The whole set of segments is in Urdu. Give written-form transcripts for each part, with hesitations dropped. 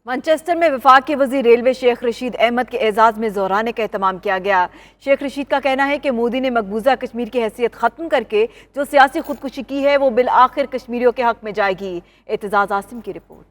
مانچسٹر میں وفاق کے وزیر ریلوے شیخ رشید احمد کے اعزاز میں زہرانے کا اہتمام کیا گیا۔ شیخ رشید کا کہنا ہے کہ مودی نے مقبوضہ کشمیر کی حیثیت ختم کر کے جو سیاسی خودکشی کی ہے وہ بالآخر کشمیریوں کے حق میں جائے گی۔ اعتزاز عاصم کی رپورٹ۔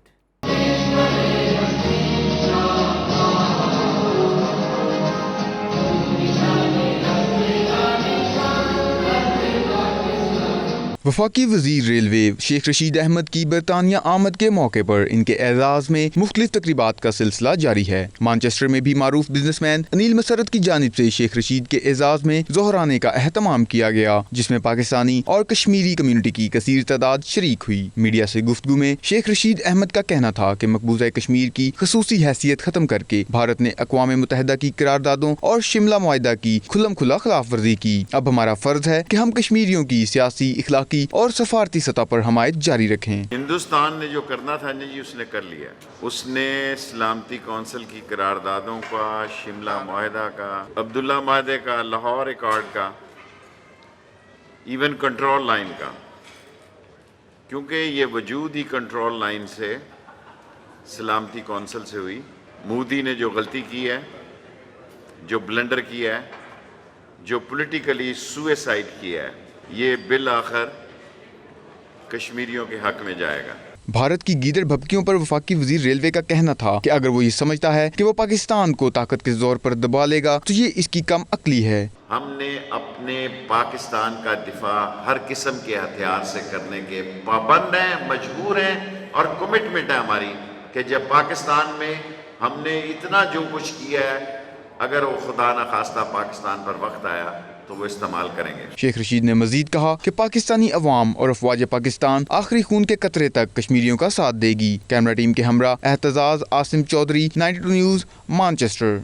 وفاقی وزیر ریلوے شیخ رشید احمد کی برطانیہ آمد کے موقع پر ان کے اعزاز میں مختلف تقریبات کا سلسلہ جاری ہے۔ مانچسٹر میں بھی معروف بزنس مین انیل مسرت کی جانب سے شیخ رشید کے اعزاز میں زہرانے کا اہتمام کیا گیا، جس میں پاکستانی اور کشمیری کمیونٹی کی کثیر تعداد شریک ہوئی۔ میڈیا سے گفتگو میں شیخ رشید احمد کا کہنا تھا کہ مقبوضہ کشمیر کی خصوصی حیثیت ختم کر کے بھارت نے اقوام متحدہ کی قراردادوں اور شملہ معاہدہ کی کھلم کھلا خلاف ورزی کی۔ اب ہمارا فرض ہے کہ ہم کشمیریوں کی سیاسی، اخلاقی اور سفارتی سطح پر حمایت جاری رکھیں۔ ہندوستان نے جو کرنا تھا جی اس نے کر لیا۔ اس نے سلامتی کونسل کی قراردادوں کا، شملہ معاہدہ کا، عبداللہ معاہدے کا، لاہور ایکارڈ کا، ایون کنٹرول لائن کا، کیونکہ یہ وجود ہی کنٹرول لائن سے سلامتی کونسل سے ہوئی۔ مودی نے جو غلطی کی ہے، جو بلنڈر کیا ہے، جو پولیٹیکلی سوئسائڈ کیا ہے، یہ بالآخر کشمیریوں کے حق میں جائے گا۔ بھارت کی گیدڑ بھبکیوں پر وفاقی وزیر ریلوے کا کہنا تھا کہ اگر وہ یہ سمجھتا ہے کہ وہ پاکستان کو طاقت کے زور پر دبا لے گا تو یہ اس کی کم عقلی ہے۔ ہم نے اپنے پاکستان کا دفاع ہر قسم کے ہتھیار سے کرنے کے پابند ہیں، مجبور ہیں، اور کمٹمنٹ ہے ہماری کہ جب پاکستان میں ہم نے اتنا جو کچھ کیا ہے، اگر وہ خدا نخواستہ پاکستان پر وقت آیا تو وہ استعمال کریں گے۔ شیخ رشید نے مزید کہا کہ پاکستانی عوام اور افواج پاکستان آخری خون کے قطرے تک کشمیریوں کا ساتھ دے گی۔ کیمرہ ٹیم کے ہمراہ اعتزاز عاصم چودھری، 92 نیوز، مانچسٹر۔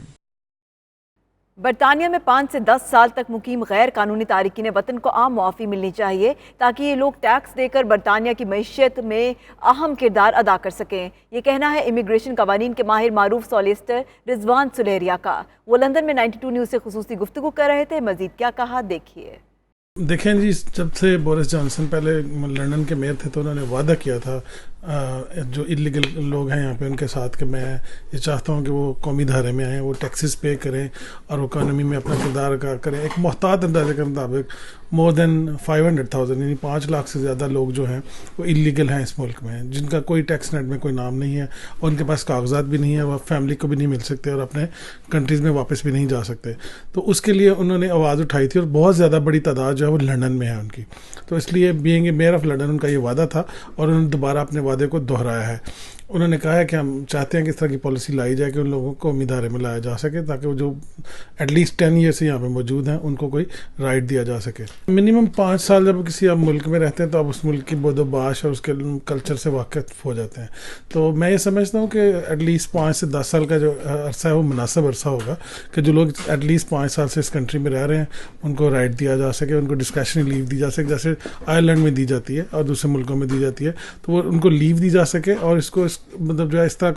برطانیہ میں 5 سے 10 سال تک مقیم غیر قانونی تارکین وطن کو عام معافی ملنی چاہیے تاکہ یہ لوگ ٹیکس دے کر برطانیہ کی معیشت میں اہم کردار ادا کر سکیں۔ یہ کہنا ہے امیگریشن قوانین کے ماہر معروف سالیسٹر رضوان سلیریا کا۔ وہ لندن میں 92 نیوز سے خصوصی گفتگو کر رہے تھے۔ مزید کیا کہا دیکھیے۔ دیکھیں جی، جب سے بورس جانسن پہلے لندن کے میئر تھے تو انہوں نے وعدہ کیا تھا جو انلیگل لوگ ہیں یہاں پہ ان کے ساتھ کہ میں یہ چاہتا ہوں کہ وہ قومی دھارے میں آئیں، وہ ٹیکسز پے کریں اور اکانومی میں اپنا کردار ادا کریں۔ ایک محتاط اندازے کے مطابق مور دین 500,000 یعنی 5 لاکھ سے زیادہ لوگ جو ہیں وہ انلیگل ہیں اس ملک میں، جن کا کوئی ٹیکس نیٹ میں کوئی نام نہیں ہے اور ان کے پاس کاغذات بھی نہیں ہے، وہ فیملی کو بھی نہیں مل سکتے اور اپنے کنٹریز میں واپس بھی نہیں جا سکتے۔ تو اس کے لیے انہوں نے آواز اٹھائی تھی اور بہت زیادہ بڑی تعداد جو ہے وہ لندن میں ہے ان کی۔ تو اس لیے being a mayor of London ان کا یہ وعدہ تھا اور انہوں نے دوبارہ اپنے وعدے کو دہرایا ہے۔ انہوں نے کہا ہے کہ ہم چاہتے ہیں کہ اس طرح کی پالیسی لائی جائے کہ ان لوگوں کو ادارے میں لایا جا سکے تاکہ وہ جو ایٹ لیسٹ 10 ایئر سے یہاں پہ موجود ہیں ان کو کوئی رائٹ دیا جا سکے۔ منیمم 5 سال جب کسی آپ ملک میں رہتے ہیں تو آپ اس ملک کی بود و باش اور اس کے کلچر سے واقف ہو جاتے ہیں۔ تو میں یہ سمجھتا ہوں کہ ایٹ لیسٹ 5 سے 10 سال کا جو عرصہ ہے وہ مناسب عرصہ ہوگا کہ جو لوگ ایٹ لیسٹ 5 سال سے اس کنٹری میں رہ رہے ہیں ان کو رائٹ دیا جا سکے، ان کو ڈسکریشنری لیو دی جا سکے، جیسے آئرلینڈ میں دی جاتی ہے اور دوسرے ملکوں میں دی جاتی ہے، تو وہ ان کو لیو دی جا سکے اور اس کو مطلب جو ہے اس طرح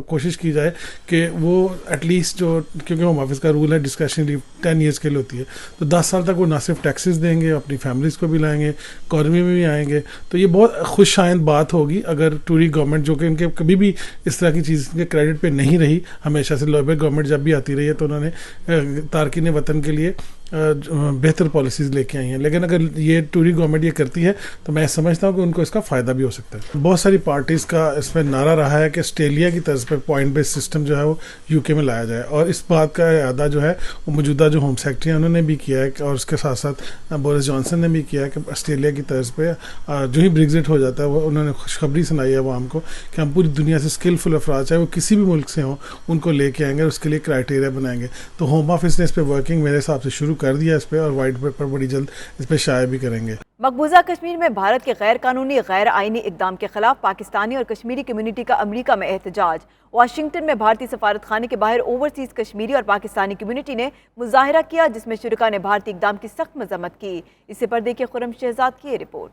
کوشش کی جائے کہ وہ ایٹ لیسٹ جو، کیونکہ ہوم آفس کا رول ہے ڈسکریشنری لیو 10 ایئرس کے لیے ہوتی ہے، تو 10 سال تک وہ نہ صرف ٹیکسز دیں گے، اپنی فیملیز کو بھی لائیں گے، اکانومی میں بھی آئیں گے۔ تو یہ بہت خوش آئند بات ہوگی اگر ٹوری گورنمنٹ، جو کہ ان کے کبھی بھی اس طرح کی چیز کے کریڈٹ پہ نہیں رہی، ہمیشہ سے لیبر گورنمنٹ جب بھی آتی رہی ہے تو انہوں نے تارکین وطن کے لیے بہتر پالیسیز لے کے آئی ہیں، لیکن اگر یہ ٹوری گورنمنٹ یہ کرتی ہے تو میں سمجھتا ہوں کہ ان کو اس کا فائدہ بھی ہو سکتا ہے۔ بہت ساری پارٹیز کا اس میں نعرہ رہا ہے کہ آسٹریلیا کی طرز پہ پوائنٹ بیس سسٹم جو ہے وہ یو کے میں لایا جائے، اور اس بات کا اعادہ جو ہے وہ موجودہ جو ہوم سیکرٹری ہیں انہوں نے بھی کیا ہے، اور اس کے ساتھ ساتھ بورس جانسن نے بھی کیا ہے کہ آسٹریلیا کی طرز پہ جو ہی بریگزٹ ہو جاتا ہے وہ انہوں نے خوشخبری سنائی ہے عوام کو کہ ہم پوری دنیا سے اسکلفل افراد چاہے وہ کسی بھی ملک سے ہوں ان کو لے کے آئیں گے اور اس کے لیے کرائٹیریا بنائیں گے۔ تو ہوم آفس نے اس پہ ورکنگ میرے حساب سے شروع کر دیا اس پہ، اور وائٹ پیپر بڑی جلد اس پہ شائع بھی کریں گے۔ مقبوضہ کشمیر میں بھارت کے غیر قانونی غیر آئینی اقدام کے خلاف پاکستانی اور کشمیری کمیونٹی کا امریکہ میں احتجاج۔ واشنگٹن میں بھارتی سفارت خانے کے باہر اوورسیز کشمیری اور پاکستانی کمیونٹی نے مظاہرہ کیا جس میں شرکاء نے بھارتی اقدام کی سخت مذمت کی۔ اس سے پردے کے خرم شہزاد کی یہ رپورٹ۔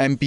MP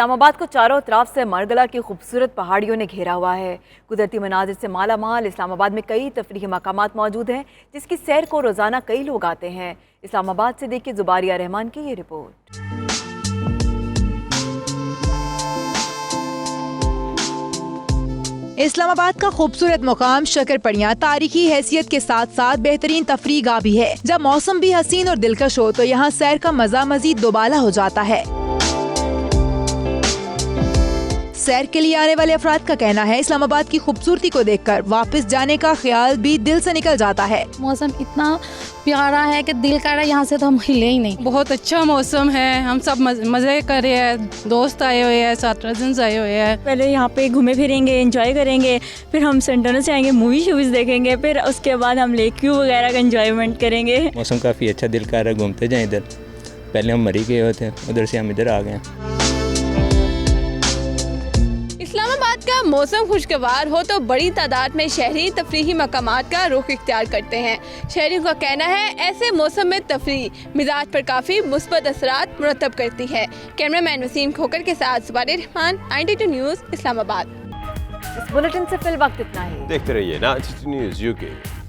اسلام آباد کو چاروں طرف سے مرگلا کی خوبصورت پہاڑیوں نے گھیرا ہوا ہے۔ قدرتی مناظر سے مالا مال اسلام آباد میں کئی تفریحی مقامات موجود ہیں جس کی سیر کو روزانہ کئی لوگ آتے ہیں۔ اسلام آباد سے دیکھیے زباریہ رحمان کی یہ رپورٹ۔ اسلام آباد کا خوبصورت مقام شکر پڑیاں تاریخی حیثیت کے ساتھ ساتھ بہترین تفریح گاہ بھی ہے۔ جب موسم بھی حسین اور دلکش ہو تو یہاں سیر کا مزہ مزید دوبالا ہو جاتا ہے۔ سیر کے لیے آنے والے افراد کا کہنا ہے اسلام آباد کی خوبصورتی کو دیکھ کر واپس جانے کا خیال بھی دل سے نکل جاتا ہے۔ موسم اتنا پیارا ہے کہ دل کر رہا ہے یہاں سے تو ہم ہلے ہی نہیں۔ بہت اچھا موسم ہے، ہم سب مزے کر رہے ہیں، دوست آئے ہوئے ہیں، ساتھ کزنز آئے ہوئے ہیں۔ پہلے یہاں پہ گھومے پھریں گے، انجوائے کریں گے، پھر ہم سنٹروں سے آئیں گے، مووی شوز دیکھیں گے، پھر اس کے بعد ہم لیک ویو وغیرہ کا انجوائمنٹ کریں گے۔ موسم کافی اچھا، دل کر رہا ہے گھومتے جائیں ادھر۔ پہلے ہم مری گئے ہوئے تھے، ادھر سے ہم ادھر آ گئے ہیں۔ اسلام آباد کا موسم خوشگوار ہو تو بڑی تعداد میں شہری تفریحی مقامات کا رخ اختیار کرتے ہیں۔ شہریوں کا کہنا ہے ایسے موسم میں تفریح مزاج پر کافی مثبت اثرات مرتب کرتی ہے۔ کیمرہ مین وسیم کھوکر کے ساتھ زباریہ رحمان، IND2 نیوز، اسلام آباد۔ اس بلیٹن سے فی الوقت اتنا ہی۔ دیکھتے رہیے 92 نیوز UK۔